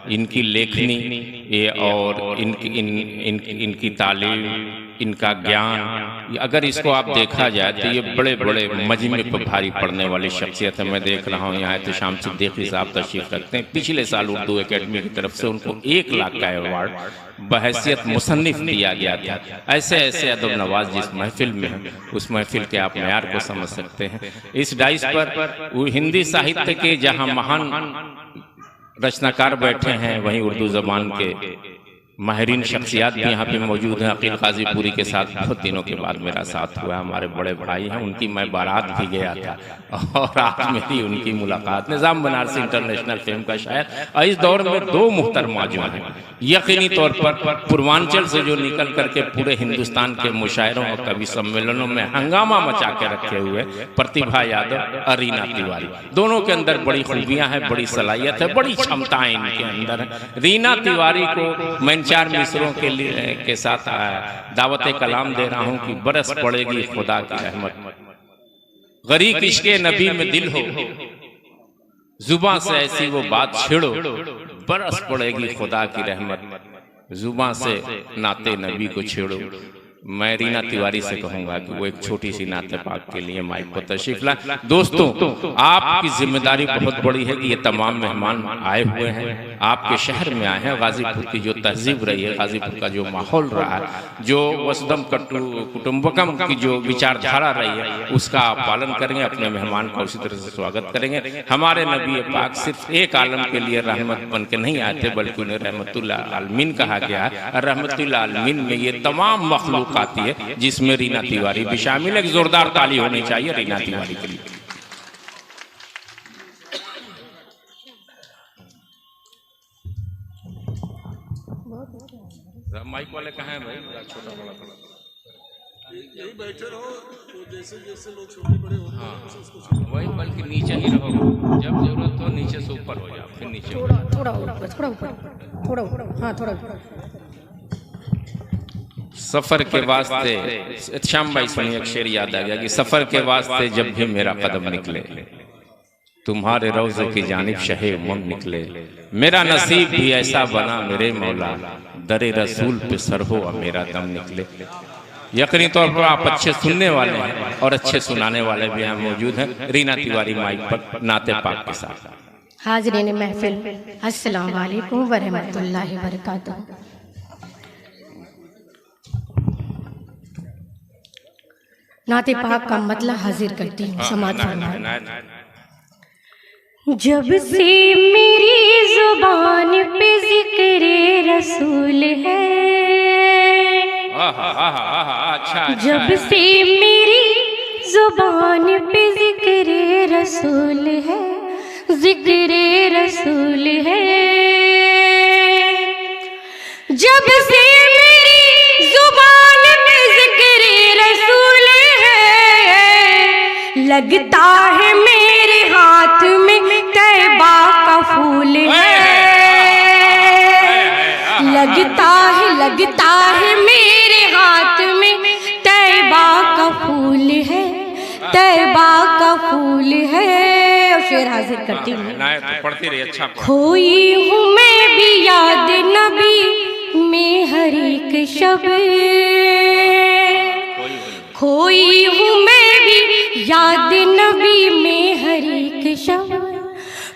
इनकी लेखनी ये और इनकी तालीम, इनका ज्ञान, अगर इसको आप देखा जाए तो ये बड़े बड़े मजमे पर भारी पड़ने वाली शख्सियत है। मैं देख रहा हूँ यहाँ एहतशाम सिद्दीकी साहब तशरीफ रखते हैं। पिछले साल उर्दू एकेडमी की तरफ से उनको 1 लाख का अवार्ड बहैसियत मुसन्निफ दिया गया था। ऐसे ऐसे अदब नवाज जिस महफिल में है, उस महफिल के आप मेयार को समझ सकते हैं। इस डाइस पर वो हिंदी साहित्य के जहाँ महान रचनाकार बैठे हैं, वहीं उर्दू जबान के माहिरीन शख्सियात भी यहाँ पे मौजूद हैं। अकील गाजीपुरी के साथ बहुत दिनों के बाद मेरा साथ हुआ, हमारे बड़े भाई हैं, उनकी मैं बारात भी गया था और आज मेरी उनकी मुलाकात। निज़ाम बनारसी इंटरनेशनल फिल्म का शायर। और इस दौर में 2 मुहतरमा जो हैं यकीनी तौर पर पूर्वांचल से जो निकल करके पूरे हिंदुस्तान के मुशायरों और कवि सम्मेलनों में हंगामा मचा के रखे हुए प्रतिभा यादव और रीना तिवारी, दोनों के अंदर बड़ी खूबियाँ हैं, बड़ी सलाहियत है, बड़ी क्षमताएं इनके अंदर है। रीना तिवारी को मैं 4 मिसरों के साथ दावत कलाम दे रहा हूं कि बरस पड़ेगी खुदा की रहमत, गरीक इश्के नबी में दिल हो, जुबां से ऐसी वो बात छेड़ो, बरस पड़ेगी खुदा की रहमत, जुबां से नाते नबी को छेड़ो। मैं रीना तिवारी से कहूंगा कि वो एक छोटी सी नाते पाक के लिए माइक को तशरीफ ला। दोस्तों, आपकी जिम्मेदारी बहुत बड़ी है कि ये तमाम मेहमान आए हुए हैं, आपके शहर में आए हैं। गाजीपुर की जो तहजीब रही है, गाजीपुर का जो माहौल रहा है, जो वसुधम कुटुंबकम की जो विचारधारा रही है, उसका आप पालन करेंगे, अपने मेहमान का उसी तरह से स्वागत करेंगे। हमारे नबी पाक सिर्फ एक आलम के लिए रहमत बन के नहीं आए थे, बल्कि उन्हें रहमतुल आलमीन कहा गया है। और रहमतुल आलमीन में ये तमाम मखलूक आती है, जिसमें रीना तिवारी भी शामिल है। जोरदार ताली होनी चाहिए रीना तिवारी के लिए। माइक वाले कहाँ हैं भाई? छोटा बड़ा यही बैठे रहो, तो जैसे जैसे लोग छोटे बड़े होते हैं वही, बल्कि नीचे ही रहो, जब जरूरत हो नीचे से ऊपर हो जाओ, फिर नीचे थोड़ा ऊपर। सफर के वास्ते श्याम भाई सुनिए, एक शेर याद आ गया कि सफर के वास्ते जब भी मेरा कदम निकले, तुम्हारे रोज़े की जानिब शहे उमम निकले, मेरा नसीब भी ऐसा बना मेरे मौला, दरे रसूल पे सर हो और मेरा दम निकले। यकीनी तौर पर आप अच्छे सुनने वाले हैं और अच्छे सुनाने वाले भी यहाँ मौजूद हैं। रीना तिवारी माइक पर नाते पाक के साथ। हाज़रीन महफिल, अस्सलाम वालेकुम व रहमतुल्लाहि व बरकातहू। नाते पाक का मतलब हाजिर करती हूँ, समाज फरमाएं। जब से मेरी जुबान पे जिक्र रसूल है, जब से मेरी जुबान पे जिक्र रसूल है, जिक्र रसूल है, जब से मेरी जुबान पे जिक्र रसूल है, लगता है मेरे हाथ में तैबा का फूल है, लगता है मेरे हाथ में तैबा का फूल है, तैबा का फूल है। और शेर हाजिर करती हूँ, पढ़ती रही, अच्छा। खोई हूँ मैं भी याद नबी में हर एक शब, खोई हूँ मैं भी याद नबी में हर एक शब,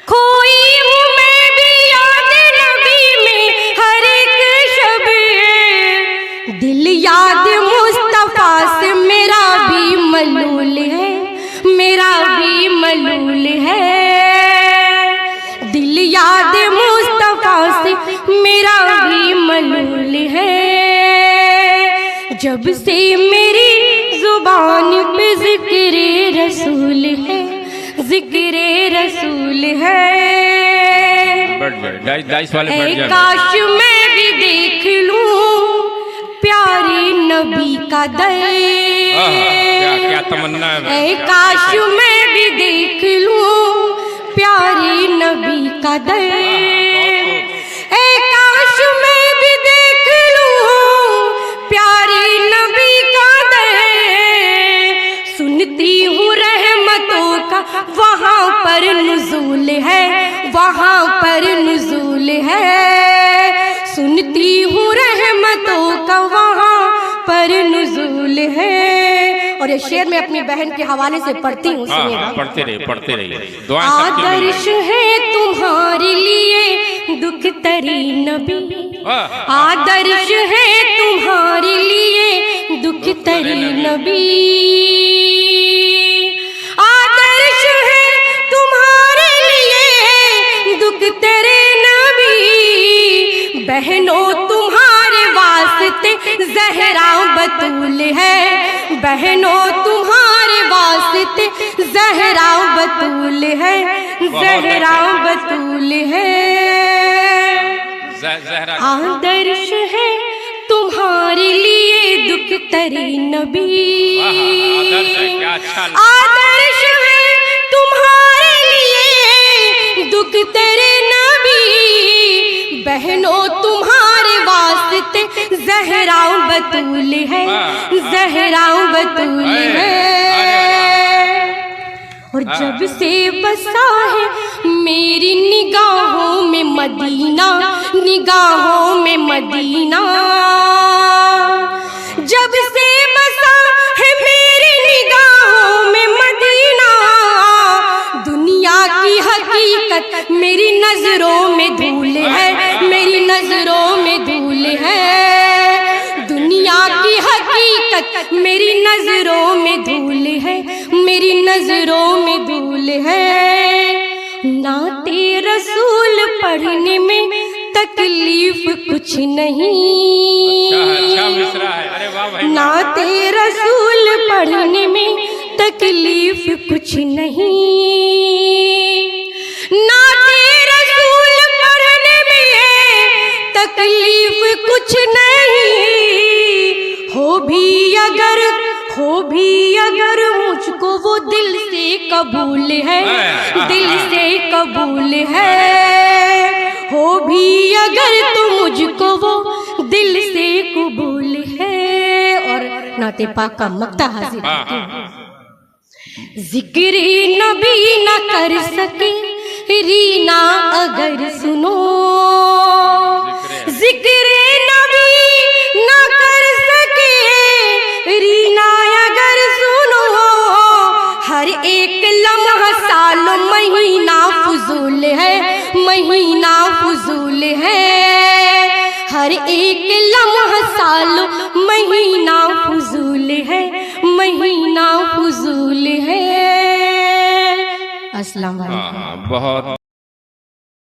खोई हूँ मैं भी याद नबी में हर एक शब, दिल याद मुस्तफा से मेरा भी मलूल है, मेरा भी मलूल है, दिल याद मुस्तफा से मेरा भी मलूल है, जब से मेरी जुबान पे जिक्र रसूल है, जिक्र रसूल है। काश मैं भी देख लूं प्यारे नबी का दर, क्या तमन्ना है। काश मैं भी देख लूं प्यारे नबी का दर, काश मैं भी देख लूं प्यारे नबी का दर, सुनती हूँ रहमतों का वहाँ पर नुज़ूल है, वहाँ पर नुज़ूल है, सुनती हूँ रहमतों का वहाँ पर नुज़ूल है। और ये शेर मैं अपनी बहन के हवाले से पढ़ती हूँ, सुनिएगा। पढ़ते रहिए दुआएं आदर्श है तुम्हारे लिए दुख तरी नबी, आदर्श है तुम्हारे लिए दुख तरी नबी, आदर्श है तुम्हारे लिए दुख तेरे नबी, बहनों तुम्हारे वास्ते ज़हरा बतूल है, बहनों तुम्हारे वास्ते ज़हरा बतूल है, ज़हरा बतूल है। आदर्श है तुम्हारे लिए दुख तरी नबी, आदर्श है तुम्हारे लिए दुख तेरे नबी, बहनों तुम्हारे वास्ते ज़हरा बतूल है, ज़हरा बतूल है। और जब से बसा है मेरी निगाहों में मदीना, निगाहों में मदीना, जब से बसा है मेरी निगाहों में मदीना, दुनिया की हकीकत मेरी नजरों में धूल है, मेरी नजरों में धूल है, दुनिया की हकीकत मेरी नजरों में धूल है, मेरी नजरों में धूल है। नाते रसूल पढ़ने में तकलीफ कुछ नहीं, नाते रसूल पढ़ने में तकलीफ कुछ नहीं, नाते रसूल पढ़ने में तकलीफ कुछ नहीं, हो भी अगर मुझको वो दिल से कबूल है, दिल से कबूल है, हो भी अगर तो मुझको वो दिल से कबूल है। और नाते पाक का मक्ता हाजिर करती हूँ। जिक्र नबी न कर सके रीना अगर सुनो, जिक्र नबी न कर सके रीना अगर सुनो, हर एक लम्हा साल महीना फुजूल है, महीना फुजूल है, हर एक लम्हा साल महीना फुजूल है, महीना फुजूल है। अस्सलाम वालेकुम। बहुत